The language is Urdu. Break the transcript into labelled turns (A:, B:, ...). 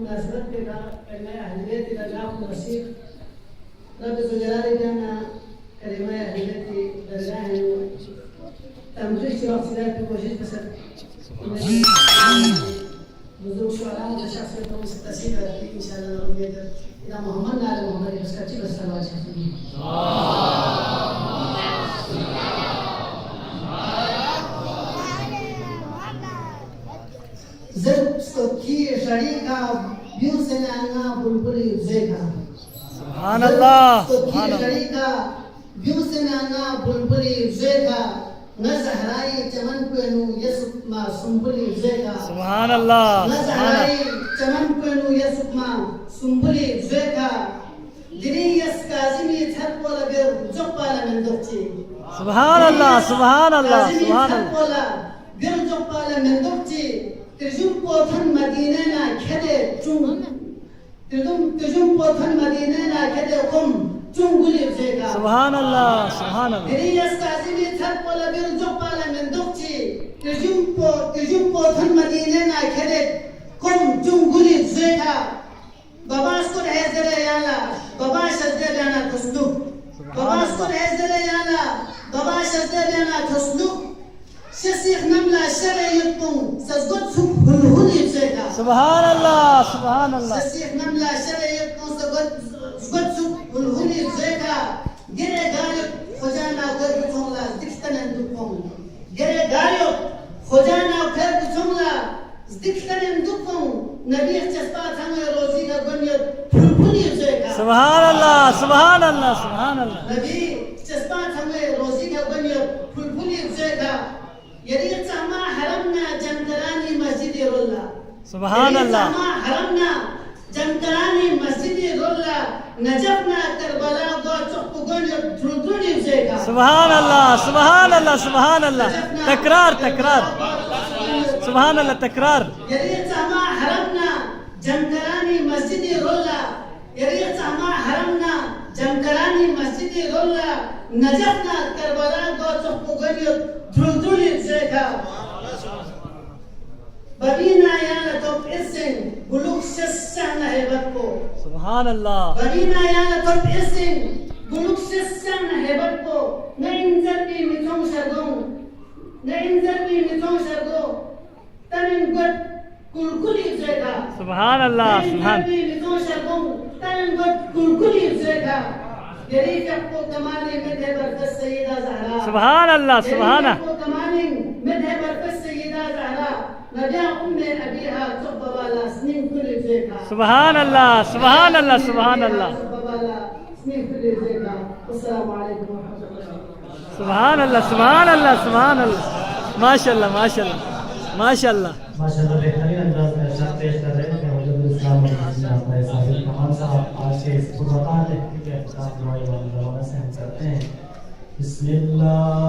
A: مناسبت کے کلمہ اہل بیت اللہ الرسیخ رب ذوالجلال جانا کلمہ اہل بیت درگاہ ہے تمجید کی وقت کی کوشش بسر بزرگ شعراء و شخصیتوں سے تصحیح کرتی انشاءاللہ نرمی در الہ محمد نال محمد اس کا چی بس سلوات شخصی زد کی شریکا بیو سے نانا بلبلی زیکا
B: سبحان اللہ
A: سبحان اللہ شریکا بیو سے نانا بلبلی زیکا نہ زہرائی چمن پینو یسک ما سنبلی زیکا
B: سبحان اللہ
A: نہ زہرائی چمن پینو یسک ما سنبلی زیکا دنی یس کازمی تھر پولا بیر جب پالا من دکچی
B: سبحان اللہ سبحان اللہ سبحان اللہ
A: پولا بیر جب پالا من دکچی ترجم پوتھن مدینہ نا کھدے چون ترجم پوتھن مدینہ نا کھدے کم چون گلی زیکا
B: سبحان اللہ سبحان اللہ
A: دنی یس کازمی تھر پولا بیر جب پالا من دکچی ترجم پوتھن مدینہ نا کھدے کم چون گلی زیکا باباس کو حیزر یالا بابا شزدے بیانا تسلو باباس کو حیزر یالا بابا شزدے بیانا تسلو شسیخ نملا شرعیتوں سزگت سب ہلہلی زیکا
B: سبحان اللہ سبحان اللہ
A: شسیخ نملا شرعیتوں سزگت سب ہلہلی زیکا گرے گالیب خجانا گرد چونگلا دکھتنن دکھوں گرے گالیب خجانا گرد چونگلا دکھتنن دکھوں نبی چسپات ہمیں روزی کا گنیت پھلپھلی زیکا
B: سبحان اللہ سبحان اللہ سبحان اللہ
A: نبی چسپات ہمیں روزی کا گنیت پھلپھلی زیکا یریق سہما حرمنا جمکرانی مسجد رولہ
B: سبحان اللہ
A: سہما حرمنا جمکرانی مسجد رولہ نجفنا کربلا گو چکو گنیت پھلپھلی زیکا
B: سبحان اللہ سبحان اللہ سبحان اللہ تکرار تکرار سبحان اللہ تکرار
A: یریق سہما حرمنا جمکرانی مسجد رولہ یریق سہما حرمنا جمکرانی مسجد رولہ نجفنا کربلا گو چکو گنیت پھلپھلی زیکا ببینا یانا توب اسن گلوک شسن حیبت کو
B: سبحان اللہ
A: ببینا یانا توب اسن گلوک شسن حیبت کو نہ انزر بھی میتھوں شرگوں نہ انزر بھی میتھوں شرگوں تنن گت کلکلی زیکا
B: سبحان اللہ سبحان سبحان اللہ سبحان سبحان اللہ سبحان اللہ سبحان اللہ سبحان اللہ سبحان اللہ سبحان اللہ ماشاء اللہ ماشاء اللہ ماشاء اللہ
C: ماشاءاللہ بہترین انداز میں ارشاد پیش کر رہے ہیں کہ حضرت الاسلام ہمارے صاحب کمال صاحب آج کے اس خطبہ کے اختتام دعائیں سے ہم کرتے ہیں بسم اللہ